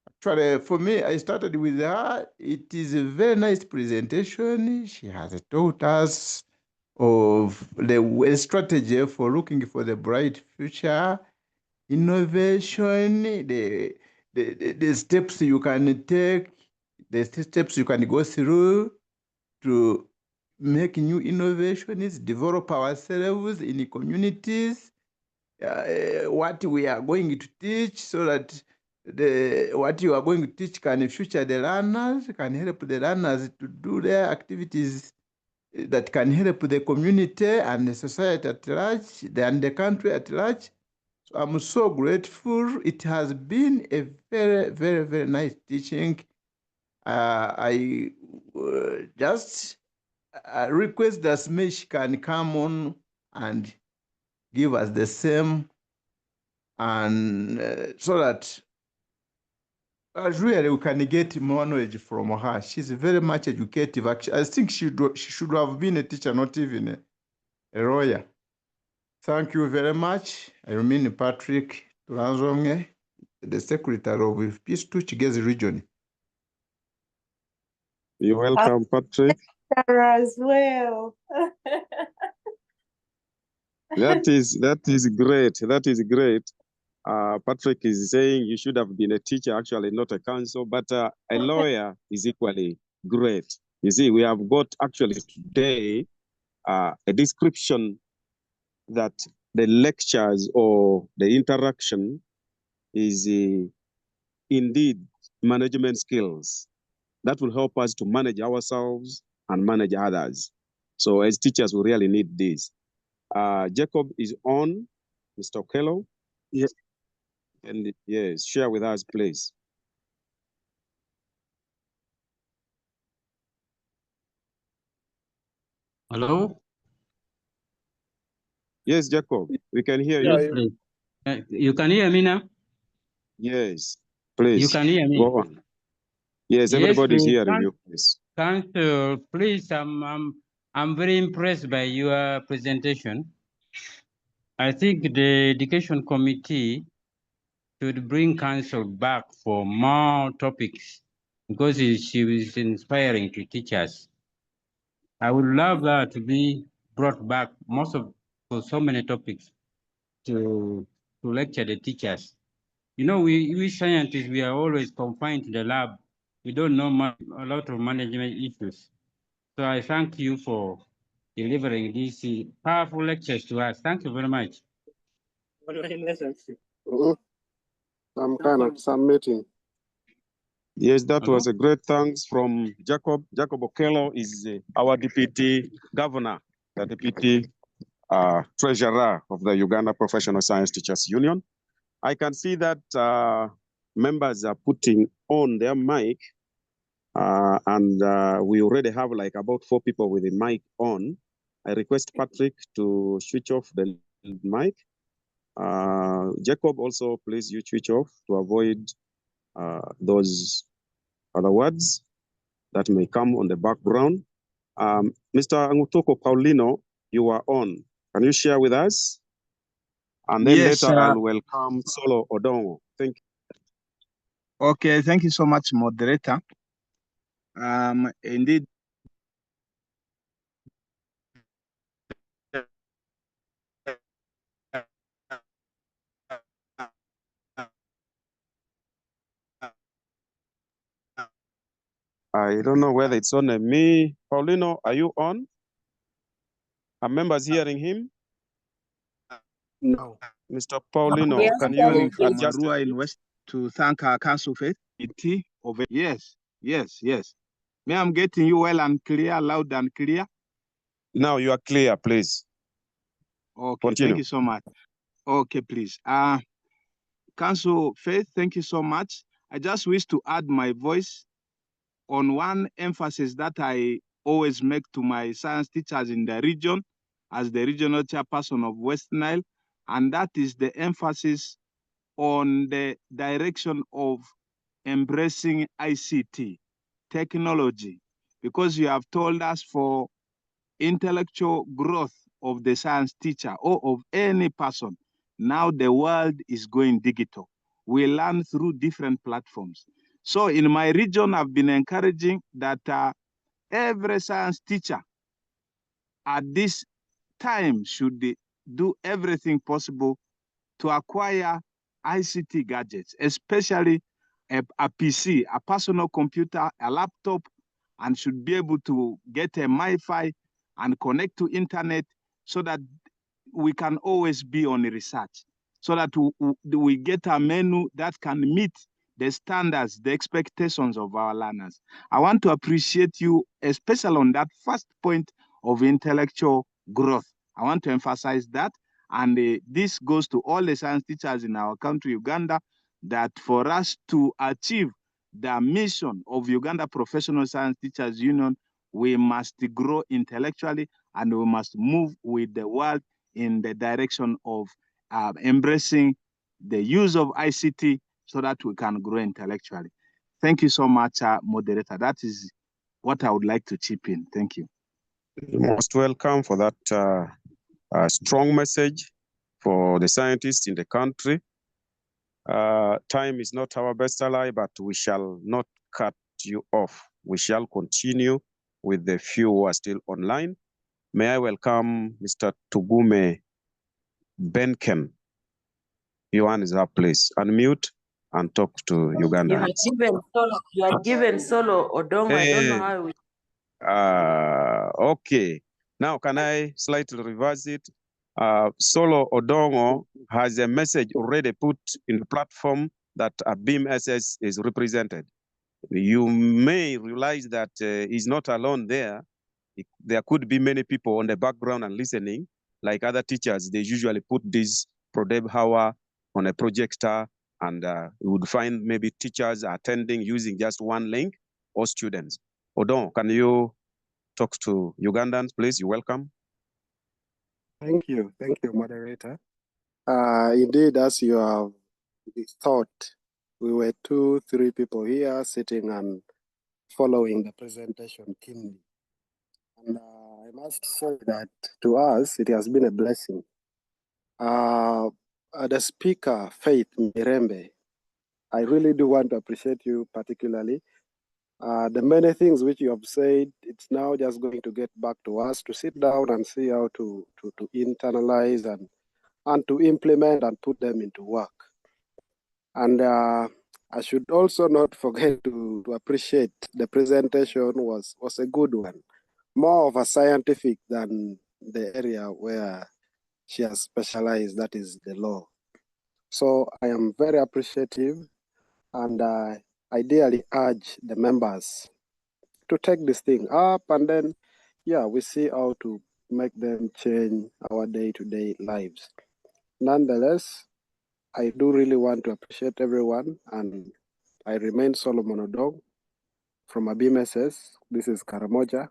Actually, for me, I started with her. It is a very nice presentation. She has taught us of the strategy for looking for the bright future, innovation, the steps you can take, the steps you can go through to make new innovations, develop ourselves in the communities, what we are going to teach so that what you are going to teach can future the learners, can help the learners to do their activities that can help the community and the society at large, and the country at large. So I'm so grateful. It has been a very, very, very nice teaching. I just request that Smish can come on and give us the same, and so that really we can get more knowledge from her. She's very much educative. Actually, I think she should have been a teacher, not even a lawyer. Thank you very much. I remain Patrick Turanzonge, the secretary of Peace to Chigezi region. You're welcome, Patrick. As well. That is great. That is great. Patrick is saying you should have been a teacher, actually, not a counsel, but a lawyer is equally great. You see, we have got actually today a description that the lectures or the interaction is indeed management skills that will help us to manage ourselves and manage others. So as teachers, we really need this. Jacob is on, Mr. Okello. Yes. And yes, share with us, please. Hello? Yes, Jacob, we can hear Yes, you. please. You can hear me now? Yes, please. You can hear me? Go on. Yes, Yes, everybody is please. hearing you, please. Council, please, I'm very impressed by your presentation. I think the Education Committee should bring council back for more topics because she was inspiring to teachers. I would love that to be brought back for so many topics to lecture the teachers. You know, we scientists, we are always confined to the lab. We don't know a lot of management issues. So I thank you for delivering these powerful lectures to us. Thank you very much. I'm kind of submitting. Yes, that was a great thanks from Jacob. Jacob Okello is our deputy governor, the deputy treasurer of the Uganda Professional Science Teachers Union. I can see that members are putting on their mic, and we already have like about 4 people with the mic on. I request Patrick to switch off the mic. Jacob, also, please, you switch off to avoid those other words that may come on the background. Mr. Angutoko Paulino, you are on. Can you share with us? And then Yes, later I'll welcome Solo Odongo. Thank you. Okay, thank you so much, moderator. Indeed, I don't know whether it's on me. Paulino, are you on? Are members hearing him? No. Mr. Paulino, can calling you from adjust? Arua in West to thank our council faith. Yes. Me, I'm getting you well and clear, loud and clear. Now you are clear, please. Okay, Continue. Thank you so much. Okay, please. Council faith, thank you so much. I just wish to add my voice on one emphasis that I always make to my science teachers in the region as the regional chairperson of West Nile, and that is the emphasis on the direction of embracing ICT technology, because you have told us for intellectual growth of the science teacher or of any person, now the world is going digital. We learn through different platforms. So in my region, I've been encouraging that every science teacher at this time should do everything possible to acquire ICT gadgets, especially a PC, a personal computer, a laptop, and should be able to get a Wi-Fi and connect to internet so that we can always be on research, so that we get a menu that can meet the standards, the expectations of our learners. I want to appreciate you, especially on that first point of intellectual growth. I want to emphasize that. And this goes to all the science teachers in our country, Uganda, that for us to achieve the mission of Uganda Professional Science Teachers Union, we must grow intellectually and we must move with the world in the direction of embracing the use of ICT so that we can grow intellectually. Thank you so much, moderator. That is what I would like to chip in. Thank you. You're most welcome for that strong message for the scientists in the country. Time is not our best ally, but we shall not cut you off. We shall continue with the few who are still online. May I welcome Mr. Tugume Benken. Your hand is up, please. Unmute and talk to Uganda. You had given solo Odongo. I don't know how we. Okay. Now, can I slightly reverse it? Solo Odongo has a message already put in the platform that a Beam SS is represented. You may realize that he's not alone there. There could be many people on the background and listening, like other teachers. They usually put this Prodeb Hour on a projector, and you would find maybe teachers attending using just one link, or students. Odon, can you talk to Ugandans, please? You're welcome. Thank you, moderator. Indeed, as you have thought, we were 2-3 people here sitting and following the presentation keenly. And I must say that to us, it has been a blessing. The speaker, Faith Mirembe, I really do want to appreciate you particularly. The many things which you have said, it's now just going to get back to us to sit down and see how to internalize and to implement and put them into work. And I should also not forget to appreciate the presentation was a good one, more of a scientific than the area where she has specialized, that is the law. So I am very appreciative, and I ideally urge the members to take this thing up, and then, yeah, we see how to make them change our day-to-day lives. Nonetheless, I do really want to appreciate everyone, and I remain Solomon Odong from ABMSS. This is Karamoja,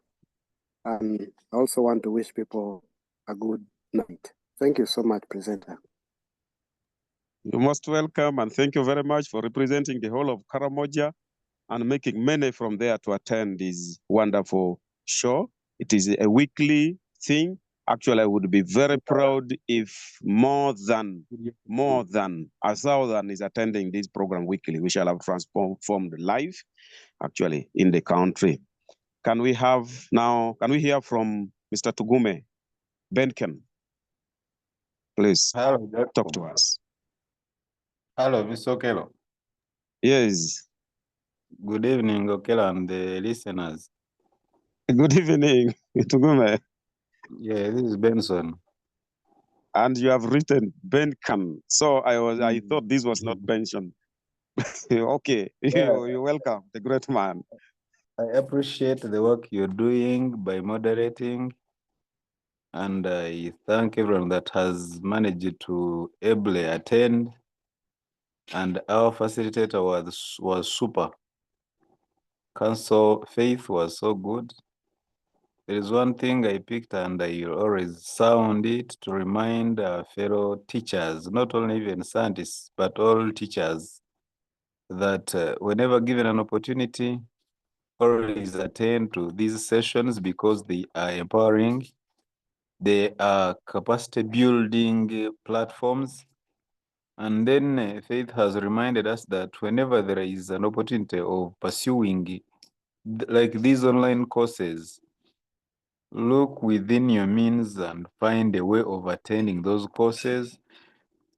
and I also want to wish people a good night. Thank you so much, presenter. You're most welcome, and thank you very much for representing the whole of Karamoja and making many from there to attend this wonderful show. It is a weekly thing. Actually, I would be very proud if more than 1,000 is attending this program weekly. We shall have transformed life, actually, in the country. Can we hear from Mr. Tugume Benken? Please, hello, talk to us. Hello, Mr. Okelo. Yes. Good evening, Okelo, and the listeners. Good evening, Tugume. Yeah, this is Benson. And you have written Benkan. So I thought this was not mentioned. Okay, Yeah. you're welcome, the great man. I appreciate the work you're doing by moderating, and I thank everyone that has managed to ably attend, and our facilitator was super. Council Faith was so good. There is one thing I picked, and I always sound it to remind our fellow teachers, not only even scientists, but all teachers, that whenever given an opportunity, always attend to these sessions because they are empowering. They are capacity building platforms. And then Faith has reminded us that whenever there is an opportunity of pursuing like these online courses, look within your means and find a way of attending those courses,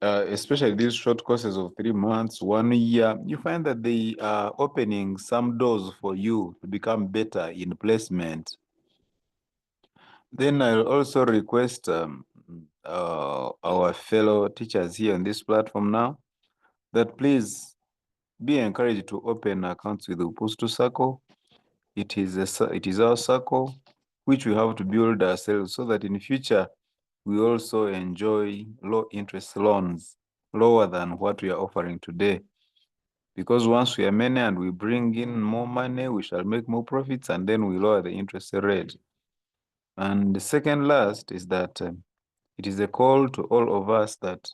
especially these short courses of 3 months, 1 year. You find that they are opening some doors for you to become better in placement. Then I'll also request our fellow teachers here on this platform now that please be encouraged to open accounts with Upustu Circle. It is our circle which we have to build ourselves so that in future we also enjoy low interest loans, lower than what we are offering today. Because once we are many and we bring in more money, we shall make more profits, and then we lower the interest rate. And the second last is that it is a call to all of us that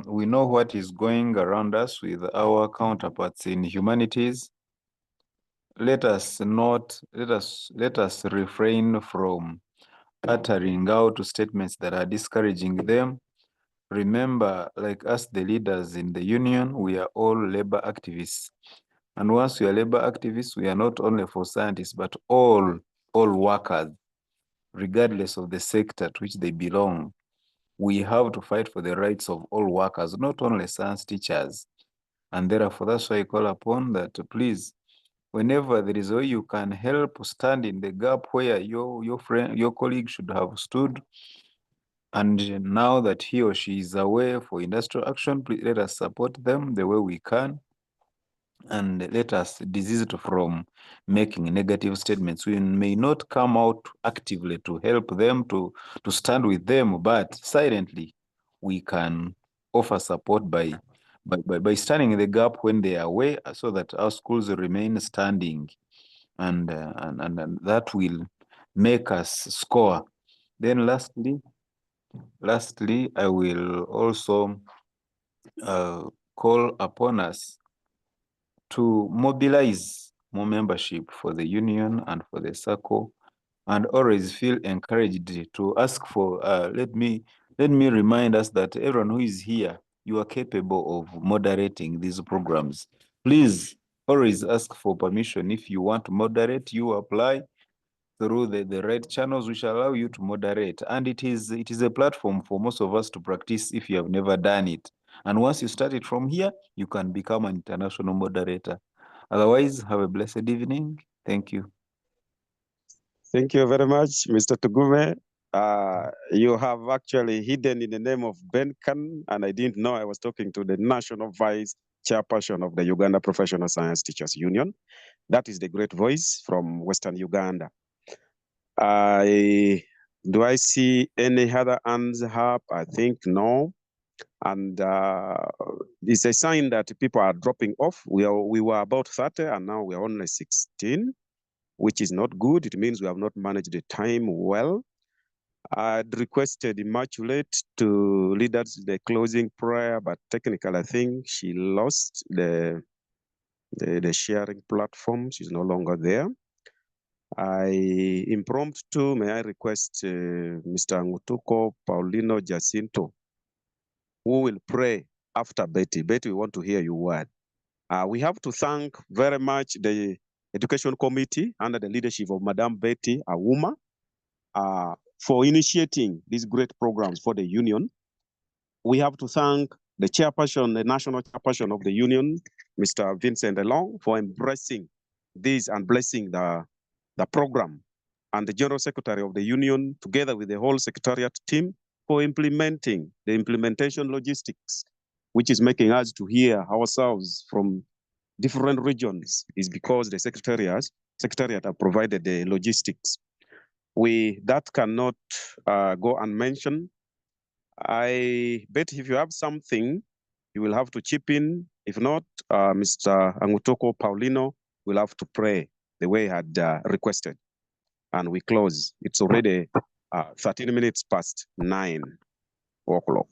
we know what is going around us with our counterparts in humanities. Let us refrain from uttering out statements that are discouraging them. Remember, like us, the leaders in the union, we are all labor activists. And once we are labor activists, we are not only for scientists, but all workers, regardless of the sector to which they belong. We have to fight for the rights of all workers, not only science teachers. And therefore, that's why I call upon that, please, whenever there is a way you can help stand in the gap where your friend, your colleague should have stood, And now that he or she is away for industrial action, please let us support them the way we can. And let us desist from making negative statements. We may not come out actively to help them, to stand with them, but silently we can offer support by standing in the gap when they are away, so that our schools remain standing, and that will make us score. Then lastly, I will also call upon us to mobilize more membership for the union and for the circle, and always feel encouraged to ask for, let me remind us that everyone who is here, you are capable of moderating these programs. Please always ask for permission. If you want to moderate, you apply through the right channels, which allow you to moderate. And it is a platform for most of us to practice if you have never done it. And once you start it from here, you can become an international moderator. Otherwise, have a blessed evening. Thank you. Thank you very much, Mr. Tugume. You have actually hidden in the name of Benkan, and I didn't know I was talking to the National Vice Chairperson of the Uganda Professional Science Teachers Union. That is the great voice from Western Uganda. Do I see any other hands up? I think no. And it's a sign that people are dropping off. We were about 30 and now we are only 16, which is not good. It means we have not managed the time well. I'd requested Immaculate to lead us the closing prayer, but technically I think she lost the sharing platform. She's no longer there. Impromptu, may I request Mr. Ngutuko Paulino Jacinto, who will pray after Betty. Betty, we want to hear your word. We have to thank very much the Education Committee under the leadership of Madam Betty Awuma for initiating these great programs for the union. We have to thank the chairperson, the national chairperson of the union, Mr. Vincent Elong, for embracing this and blessing the program, and the general secretary of the union, together with the whole secretariat team, for implementing the implementation logistics, which is making us to hear ourselves from different regions, is because the secretariat have provided the logistics. That cannot go unmentioned. I bet if you have something, you will have to chip in. If not, Mr. Angutoko Paulino will have to pray the way he had requested. And we close. It's already 13 minutes past 9 o'clock.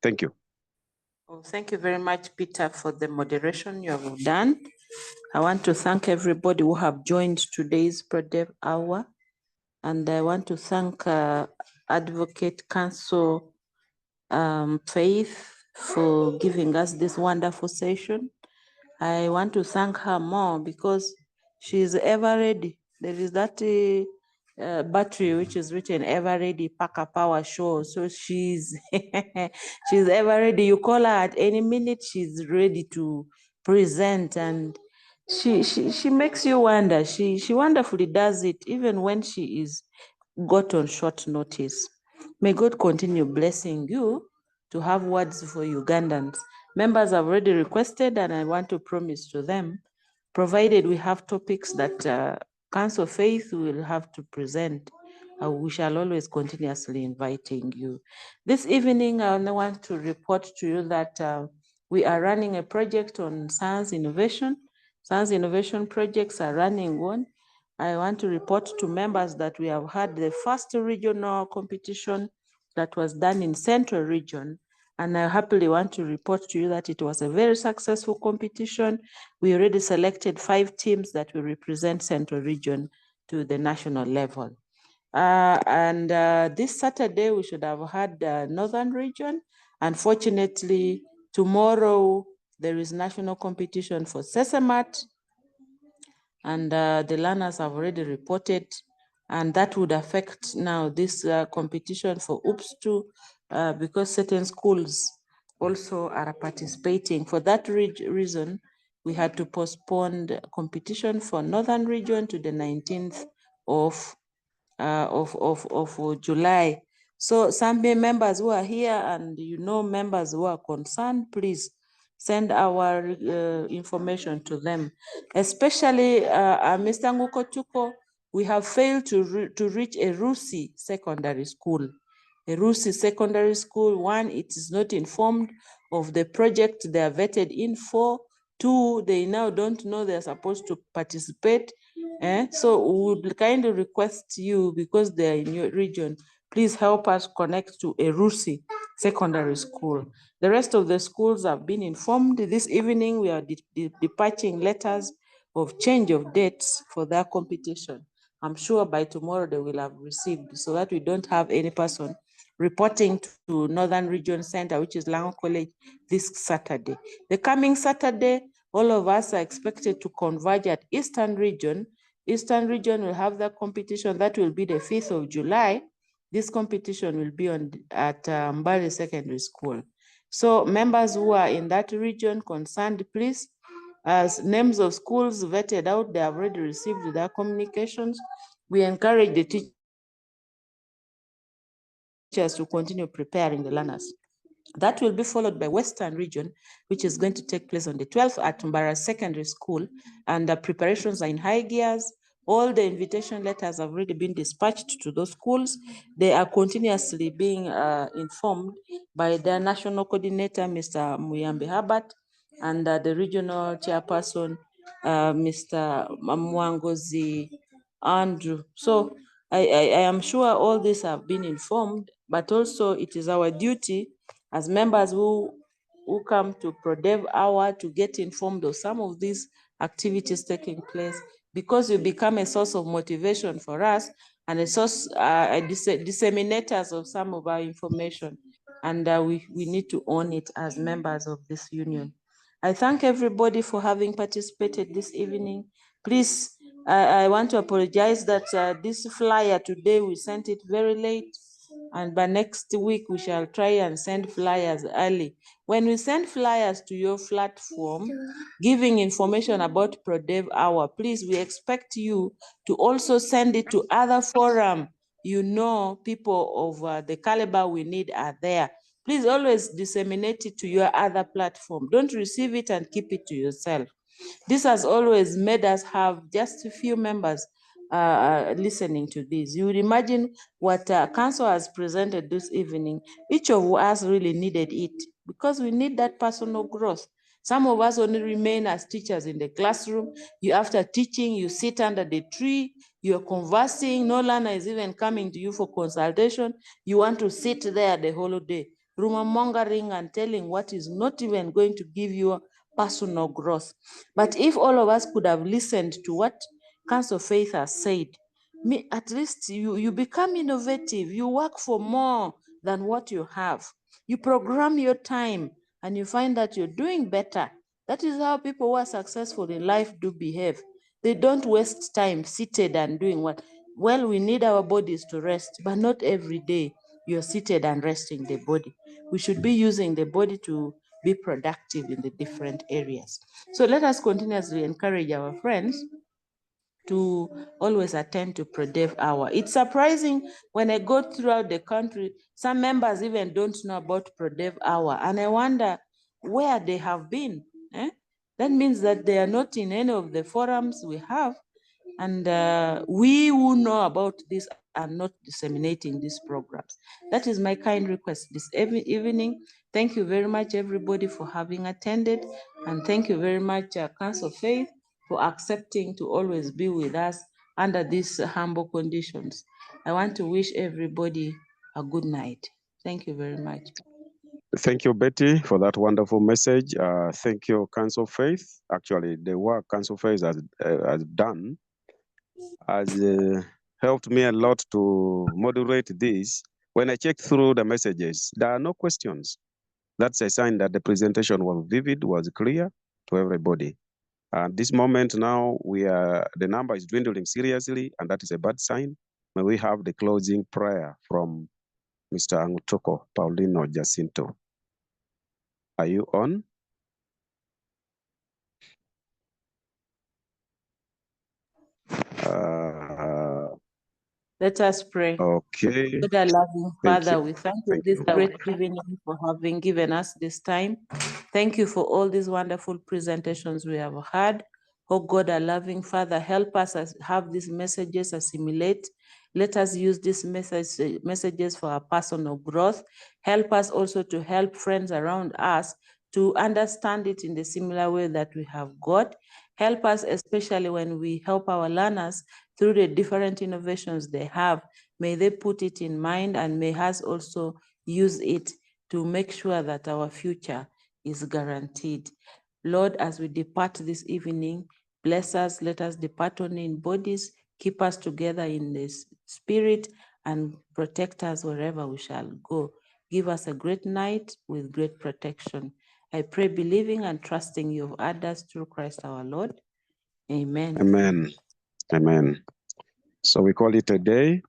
Thank you. Well, thank you very much, Peter, for the moderation you have done. I want to thank everybody who have joined today's Pro-Dev Hour. And I want to thank Advocate Council Faith for giving us this wonderful session. I want to thank her more because she's ever ready. There is that battery which is written ever ready, Packer Power Show. So she's she's ever ready. You call her at any minute, she's ready to present, and she makes you wonder. She wonderfully does it, even when she is got on short notice. May God continue blessing you to have words for Ugandans. Members have already requested, and I want to promise to them, provided we have topics that Council Faith will have to present, we shall always continuously inviting you. This evening, I want to report to you that we are running a project on science innovation. Science innovation projects are running on. I want to report to members that we have had the first regional competition that was done in Central Region. And I happily want to report to you that it was a very successful competition. We already selected 5 teams that will represent Central Region to the national level. This Saturday, we should have had Northern Region. Unfortunately, tomorrow, there is national competition for Sesamat, and the learners have already reported, and that would affect now this competition for OOPS 2 because certain schools also are participating. For that reason, we had to postpone the competition for Northern Region to the 19th of July. So some members who are here and you know members who are concerned, please send our information to them. Especially Mr. Nguko Tuko, we have failed to reach a Rusi secondary school. A Rusi secondary school, one, it is not informed of the project they are vetted in for. Two, they now don't know they're supposed to participate. So we would kind of request you, because they're in your region, please help us connect to a Rusi secondary school. The rest of the schools have been informed. This evening, we are dispatching letters of change of dates for their competition. I'm sure by tomorrow they will have received, so that we don't have any person reporting to Northern Region Center, which is Lango College, this Saturday. The coming Saturday, all of us are expected to converge at Eastern Region. Eastern Region will have the competition. That will be the 5th of July. This competition will be at Mbale Secondary School. So members who are in that region concerned, please, as names of schools vetted out, they have already received their communications. We encourage the teachers to continue preparing the learners. That will be followed by Western Region, which is going to take place on the 12th at Mbara Secondary School, and the preparations are in high gears. All the invitation letters have already been dispatched to those schools. They are continuously being informed by their national coordinator, Mr. Muyambe Habat, and the regional chairperson, Mr. Mwangozi Andrew. So I am sure all these have been informed, but also it is our duty as members who come to ProDev Hour to get informed of some of these activities taking place, because you become a source of motivation for us and a source, disseminators of some of our information. And we need to own it as members of this union. I thank everybody for having participated this evening. Please, I want to apologize that this flyer today, we sent it very late. And by next week, we shall try and send flyers early. When we send flyers to your platform, giving information about ProDev Hour, please, we expect you to also send it to other forum. You know, people of the caliber we need are there. Please always disseminate it to your other platform. Don't receive it and keep it to yourself. This has always made us have just a few members listening to this. You would imagine what council has presented this evening. Each of us really needed it, because we need that personal growth. Some of us only remain as teachers in the classroom. You, after teaching, you sit under the tree, you're conversing, no learner is even coming to you for consultation. You want to sit there the whole day, rumor mongering and telling what is not even going to give you personal growth. But if all of us could have listened to what Council of Faith has said, at least you become innovative. You work for more than what you have. You program your time and you find that you're doing better. That is how people who are successful in life do behave. They don't waste time seated and doing what? Well, we need our bodies to rest, but not every day you're seated and resting the body. We should be using the body to be productive in the different areas. So let us continuously encourage our friends to always attend to ProDev Hour. It's surprising when I go throughout the country, some members even don't know about ProDev Hour, and I wonder where they have been. That means that they are not in any of the forums we have, and we who know about this are not disseminating these programs. That is my kind request this evening. Thank you very much, everybody, for having attended, and thank you very much, Council of Faith, for accepting to always be with us under these humble conditions. I want to wish everybody a good night. Thank you very much. Thank you, Betty, for that wonderful message. Thank you, Council of Faith. Actually, the work Council of Faith has done has helped me a lot to moderate this. When I check through the messages, there are no questions. That's a sign that the presentation was vivid, was clear to everybody. At this moment now, the number is dwindling seriously, and that is a bad sign. May we have the closing prayer from Mr. Angutoko Paulino Jacinto. Are you on? Let us pray. Okay. God, our loving Thank Father, you. we thank you Thank this you. great evening for having given us this time. Thank you for all these wonderful presentations we have had. Oh God, our loving Father, help us have these messages assimilate. Let us use these messages for our personal growth. Help us also to help friends around us to understand it in the similar way that we have got. Help us, especially when we help our learners through the different innovations they have. May they put it in mind and may us also use it to make sure that our future is guaranteed. Lord, as we depart this evening, bless us, let us depart only in bodies, keep us together in the spirit, and protect us wherever we shall go. Give us a great night with great protection. I pray, believing and trusting you've heard us through Christ our Lord. Amen. Amen. Amen. So we call it a day.